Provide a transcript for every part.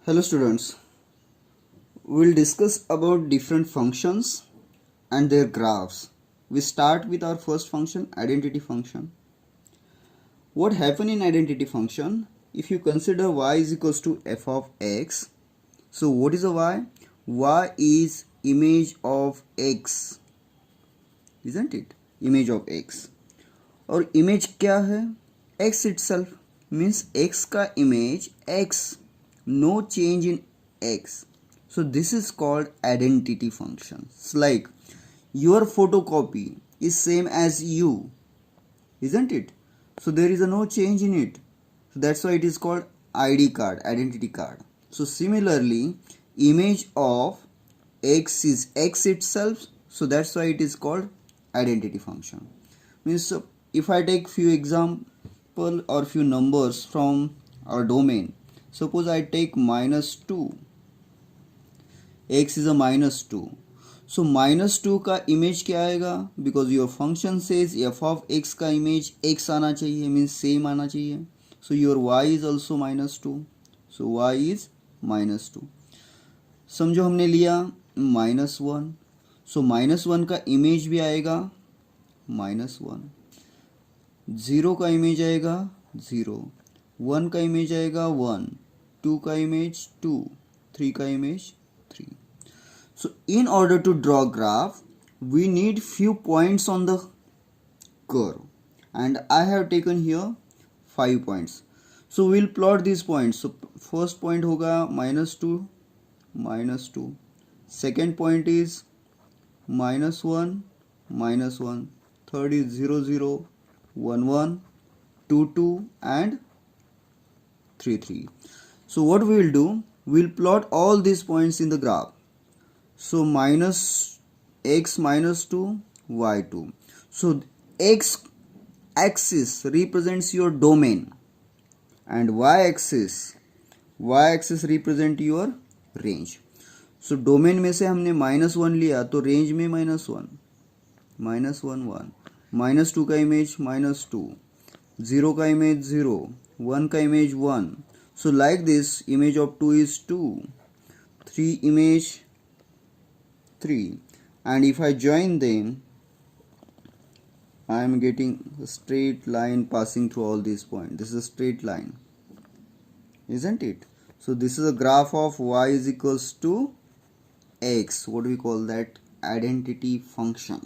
Hello students, we will discuss about different functions and their graphs. We start with our first function, identity function. What happen in identity function? If you consider y is equals to f of x, so what is a y? Y is image of x, isn't it? Image of x. और image क्या है? X itself means x का image x, no change in x. So this is called identity function. It's like your photocopy is same as you, isn't it? So there is a no change in it. So that's why it is called ID card, identity card. So similarly, image of x is x itself. So that's why it is called identity function. Means if I take few example or few numbers from our domain, suppose I take -2, x is a -2, so -2 का image क्या आएगा? Because your function says f of x का image x आना चाहिए, means same आना चाहिए. So your y is also -2, so y is -2. समझो हमने लिया -1, सो -1 का इमेज भी आएगा -1, 0 का इमेज आएगा 0, 1 का इमेज आएगा 1, 2 का इमेज 2, 3 का image 3. So in order to draw graph, we need few points on the curve, and I have taken here 5 points. So we'll plot these points. So first point होगा -2, -2. Second point is -1, -1. Third is 0, 0, 1, 1, 2, 2, and 3, 3. So what we will do, we'll plot all these points in the graph. So minus x -2, y2. So x axis represents your domain and y axis represent your range. So domain में से हमने -1 लिया तो range में -1, -1, 1, -2 का image -2, 0 का image 0, 1 का image 1. So like this, image of 2 is 2, 3 image 3, and if I join them, I am getting a straight line passing through all these points. This is a straight line, isn't it? So this is a graph of y is equals to x. What do we call that? Identity function.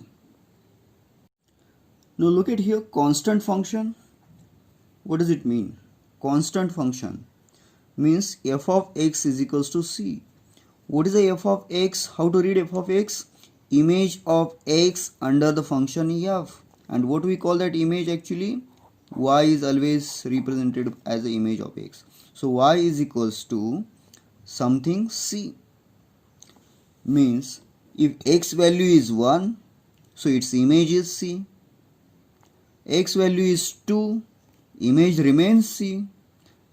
Now look at here, constant function. What does it mean? Constant function means f of x is equals to c. What is the f of x? How to read f of x? Image of x under the function f. And what we call that image actually? Y is always represented as the image of x. So y is equals to something c. Means if x value is 1, so its image is c. X value is 2, image remains c.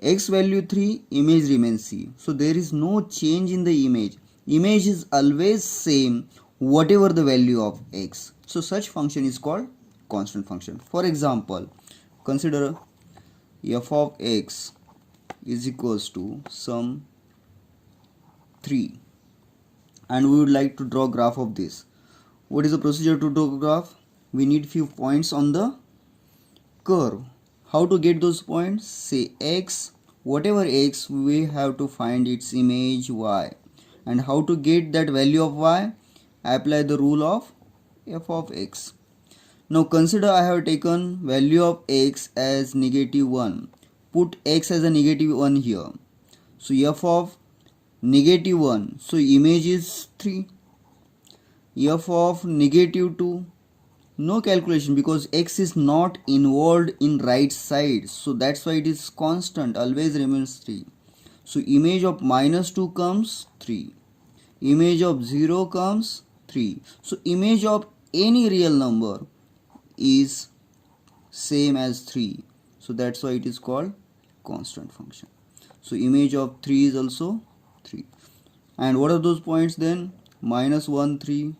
X value 3, image remains c. So there is no change in the image. Image is always same whatever the value of x. So such function is called constant function. For example, consider f of x is equals to some 3, and we would like to draw graph of this. What is the procedure to draw graph? We need few points on the curve. How to get those points? Say x, whatever x, we have to find its image y. And how to get that value of y? Apply the rule of f of x. Now consider I have taken value of x as -1. Put x as a -1 here. So f of -1, so image is 3. F of -2, no calculation because x is not involved in right side, so that's why it is constant, always remains 3. So image of -2 comes 3, image of 0 comes 3. So image of any real number is same as 3, so that's why it is called constant function. So image of 3 is also 3. And what are those points then? -1, 3,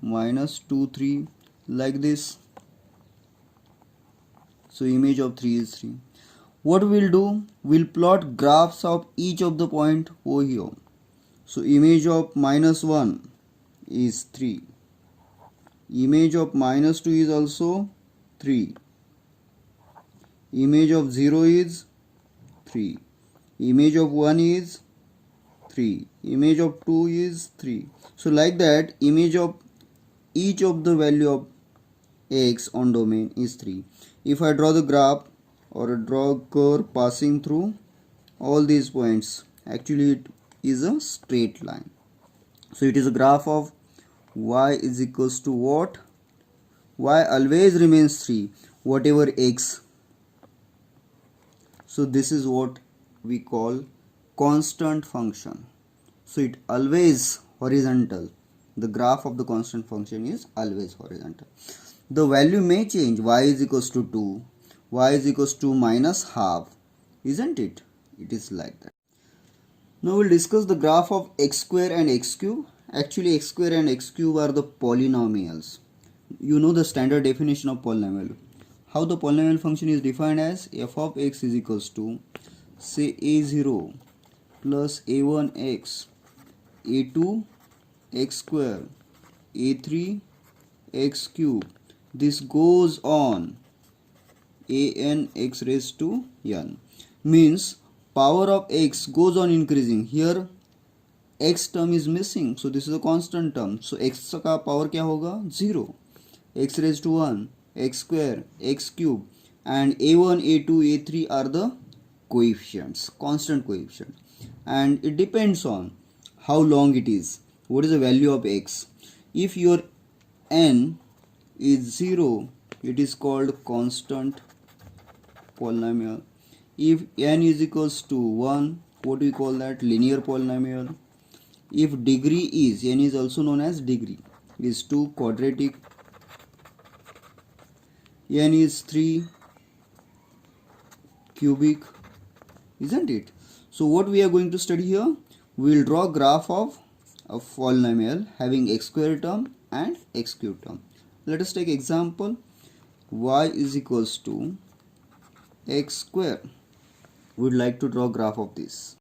-2, 3, like this. So image of 3 is 3. What we'll do, we'll plot graphs of each of the point over here. So image of -1 is 3. Image of -2 is also 3. Image of 0 is 3. Image of 1 is 3. Image of 2 is 3. So like that, image of each of the value of x on domain is 3. If I draw the graph or draw a curve passing through all these points, actually it is a straight line. So it is a graph of y is equals to what? Y always remains 3, whatever x. So this is what we call constant function. So it always horizontal. The graph of the constant function is always horizontal. The value may change. Y is equals to 2. Y is equals to minus half. Isn't it? It is like that. Now we'll discuss the graph of x square and x cube. Actually x square and x cube are the polynomials. You know the standard definition of polynomial. How the polynomial function is defined as f of x is equals to, say, a0 plus a1x, a2 x square, a3 x cube. This goes on an x raised to n. Means power of x goes on increasing. Here x term is missing, so this is a constant term. So x का power क्या होगा? 0. X raised to 1, x square, x cube, and a1, a2, a3 are the coefficients, constant coefficient, and it depends on how long it is. What is the value of x? If your n is 0, it is called constant polynomial. If n is equals to 1, what do we call that? Linear polynomial. If degree is, n is also known as degree, is 2, quadratic. N is 3, cubic, isn't it? So what we are going to study here, we will draw graph of a polynomial having x square term and x cube term. Let us take example. Y is equals to x square. We would like to draw graph of this.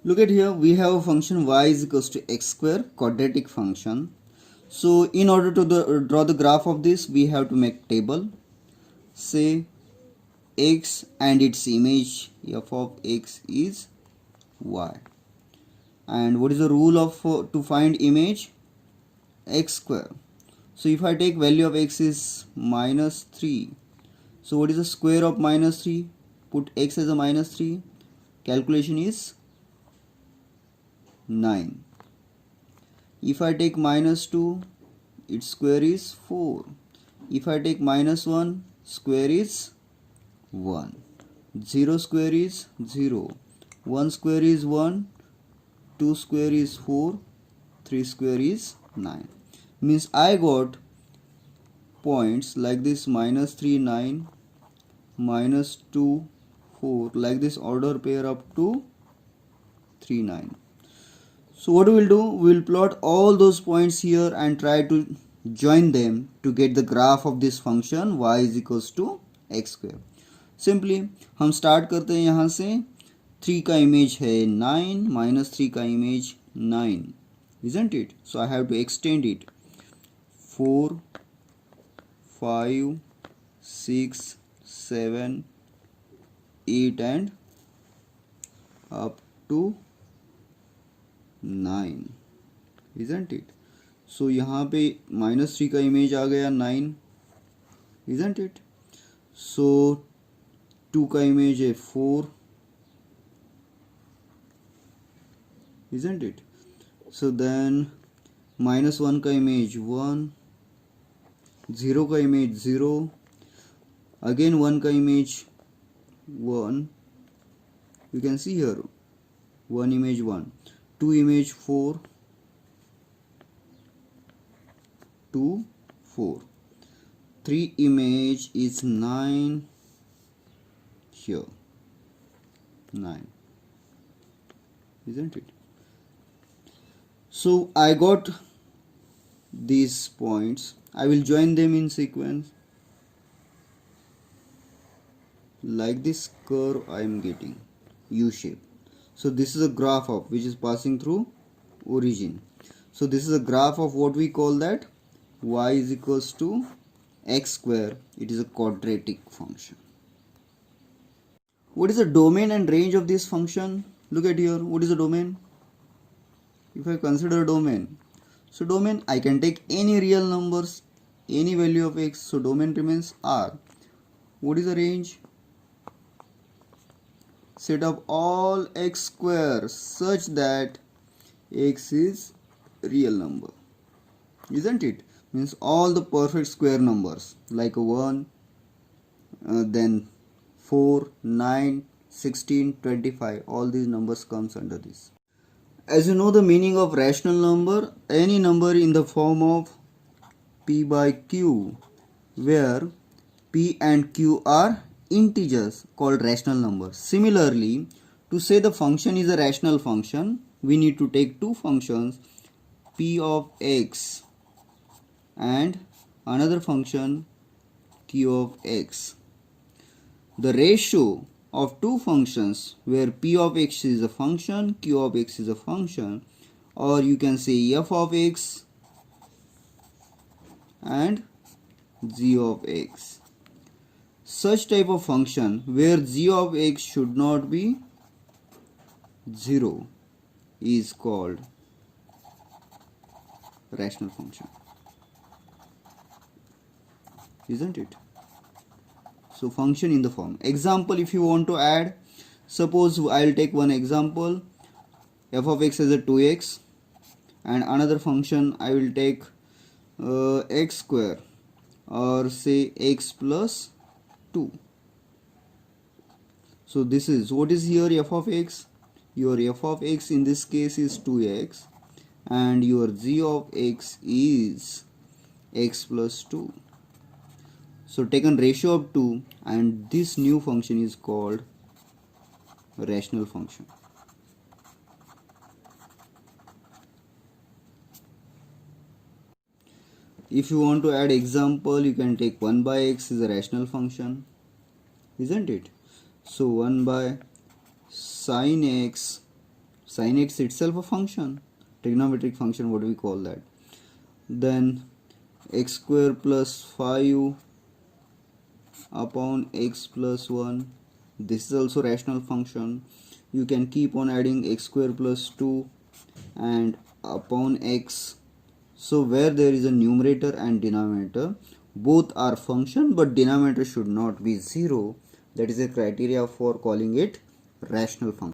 Look at here, we have a function y is equals to x square, quadratic function. So in order to draw the graph of this, we have to make table. Say x and its image f of x is y. And what is the rule of to find image? X square. So if I take value of x is -3. So what is the square of -3? Put x as a -3. Calculation is 9. If I take -2, its square is 4. If I take -1, square is 1. 0 square is 0. 1 square is 1. 2 square is 4. 3 square is 9. Means I got points like this -3, 9, -2, 4, like this order pair up to 3, 9. So what we will do, we will plot all those points here and try to join them to get the graph of this function y is equals to x square. Simply हम start करते हैं यहाँ से. 3 का image है 9, -3 का image 9, isn't it? So I have to extend it. 4, 5, 6, 7, 8 and up to 9, isn't it? So यहाँ पे -3 का इमेज आ गया 9, isn't it? So 2 का इमेज है 4, isn't it? So then -1 का इमेज 1, 0 का इमेज 0, again 1 का image 1, you can see here 1 image 1, 2 image 4, 2, 4, 3 image is 9 here, 9, isn't it? So I got these points. I will join them in sequence. like this curve I am getting, U shape. So this is a graph of which is passing through origin. So this is a graph of what we call that y is equals to x square. It is a quadratic function. What is the domain and range of this function? Look at here. What is the domain? If I consider domain, so domain I can take any real numbers, any value of x, so domain remains R. What is the range? Set of all x squares such that x is real number, isn't it? Means all the perfect square numbers like 1, then 4, 9, 16, 25, all these numbers comes under this. As you know the meaning of rational number, any number in the form of p by q, where p and q are integers called rational numbers. Similarly, to say the function is a rational function, we need to take two functions, p of x and another function q of x. The ratio of two functions where p of x is a function, q of x is a function, or you can say f of x and g of x. Such type of function where g of x should not be 0 is called rational function, isn't it? So function in the form. Example, if you want to add, suppose I'll take one example, f of x as a 2x, and another function I will take x square, or say x plus 2. So this is, what is here f of x? Your f of x in this case is 2x and your g of x is x plus 2. So taken ratio of 2, and this new function is called rational function. If you want to add example, you can take 1 by x is a rational function, isn't it? So 1 by sin x itself a function, trigonometric function, what do we call that? Then x square plus 5 upon x plus 1, this is also rational function. You can keep on adding x square plus 2 and upon x. So where there is a numerator and denominator, both are function, but denominator should not be 0. That is a criteria for calling it rational function.